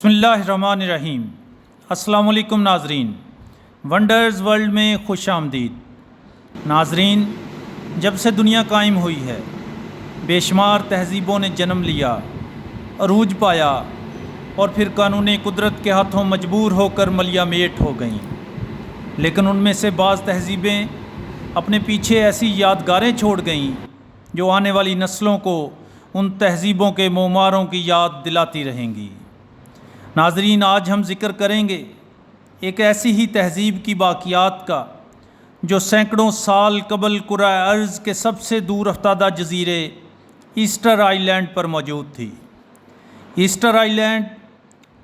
بسم اللہ الرحمن الرحیم۔ السلام علیکم ناظرین، ونڈرز ورلڈ میں خوش آمدید۔ ناظرین، جب سے دنیا قائم ہوئی ہے بے شمار تہذیبوں نے جنم لیا، عروج پایا اور پھر قانون قدرت کے ہاتھوں مجبور ہو کر ملیا میٹ ہو گئیں، لیکن ان میں سے بعض تہذیبیں اپنے پیچھے ایسی یادگاریں چھوڑ گئیں جو آنے والی نسلوں کو ان تہذیبوں کے معماروں کی یاد دلاتی رہیں گی۔ ناظرین، آج ہم ذکر کریں گے ایک ایسی ہی تہذیب کی باقیات کا جو سینکڑوں سال قبل کرۂ ارض کے سب سے دور افتادہ جزیرے ایسٹر آئی لینڈ پر موجود تھی۔ ایسٹر آئی لینڈ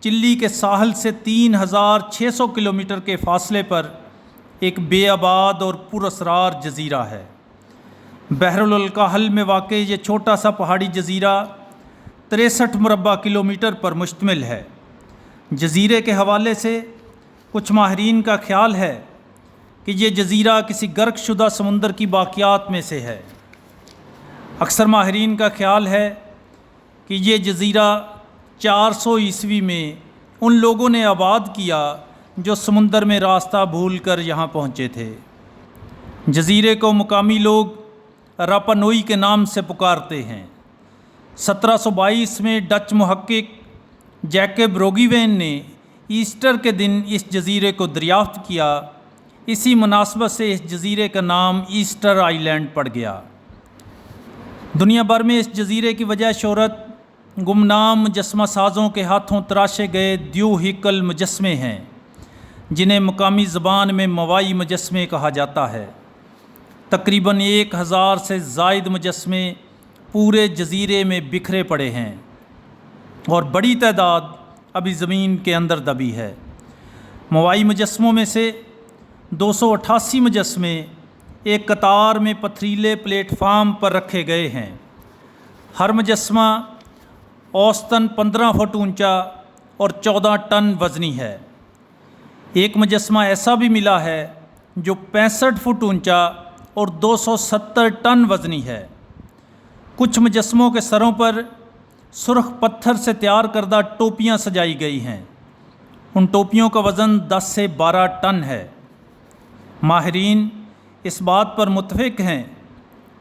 چلی کے ساحل سے 3600 کلومیٹر کے فاصلے پر ایک بے آباد اور پراسرار جزیرہ ہے۔ بحر الکاہل میں واقع یہ چھوٹا سا پہاڑی جزیرہ 63 مربع کلومیٹر پر مشتمل ہے۔ جزیرے کے حوالے سے کچھ ماہرین کا خیال ہے کہ یہ جزیرہ کسی غرق شدہ سمندر کی باقیات میں سے ہے۔ اکثر ماہرین کا خیال ہے کہ یہ جزیرہ 400 عیسوی میں ان لوگوں نے آباد کیا جو سمندر میں راستہ بھول کر یہاں پہنچے تھے۔ جزیرے کو مقامی لوگ راپا نوئی کے نام سے پکارتے ہیں۔ 1722 میں ڈچ محقق جیکب روگیوین نے ایسٹر کے دن اس جزیرے کو دریافت کیا۔ اسی مناسبت سے اس جزیرے کا نام ایسٹر آئی لینڈ پڑ گیا۔ دنیا بھر میں اس جزیرے کی وجہ شہرت گمنام مجسمہ سازوں کے ہاتھوں تراشے گئے دیو ہیکل مجسمے ہیں، جنہیں مقامی زبان میں موائی مجسمے کہا جاتا ہے۔ تقریباً 1000 سے زائد مجسمے پورے جزیرے میں بکھرے پڑے ہیں اور بڑی تعداد ابھی زمین کے اندر دبی ہے۔ موائی مجسموں میں سے 288 مجسمے ایک قطار میں پتھریلے پلیٹ فارم پر رکھے گئے ہیں۔ ہر مجسمہ اوسطاً 15 فٹ اونچا اور 14 ٹن وزنی ہے۔ ایک مجسمہ ایسا بھی ملا ہے جو 65 فٹ اونچا اور 270 ٹن وزنی ہے۔ کچھ مجسموں کے سروں پر سرخ پتھر سے تیار کردہ ٹوپیاں سجائی گئی ہیں۔ ان ٹوپیوں کا وزن 10 سے 12 ٹن ہے۔ ماہرین اس بات پر متفق ہیں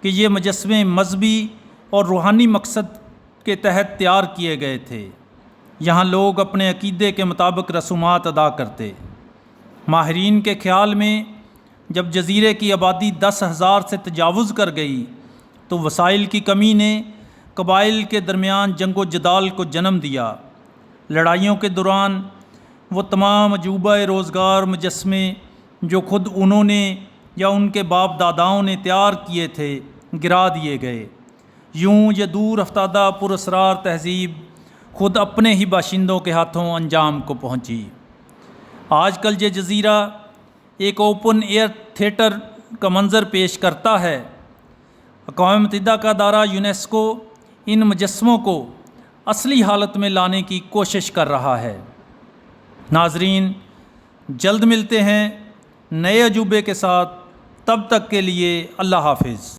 کہ یہ مجسمے مذہبی اور روحانی مقصد کے تحت تیار کیے گئے تھے۔ یہاں لوگ اپنے عقیدے کے مطابق رسومات ادا کرتے۔ ماہرین کے خیال میں جب جزیرے کی آبادی 10,000 سے تجاوز کر گئی تو وسائل کی کمی نے قبائل کے درمیان جنگ و جدال کو جنم دیا۔ لڑائیوں کے دوران وہ تمام عجوبہ روزگار مجسمے جو خود انہوں نے یا ان کے باپ داداؤں نے تیار کیے تھے گرا دیے گئے۔ یوں یہ دور افتادہ پراسرار تہذیب خود اپنے ہی باشندوں کے ہاتھوں انجام کو پہنچی۔ آج کل یہ جزیرہ ایک اوپن ایئر تھیٹر کا منظر پیش کرتا ہے۔ اقوام متحدہ کا ادارہ یونیسکو ان مجسموں کو اصلی حالت میں لانے کی کوشش کر رہا ہے۔ ناظرین، جلد ملتے ہیں نئے عجوبے کے ساتھ، تب تک کے لیے اللہ حافظ۔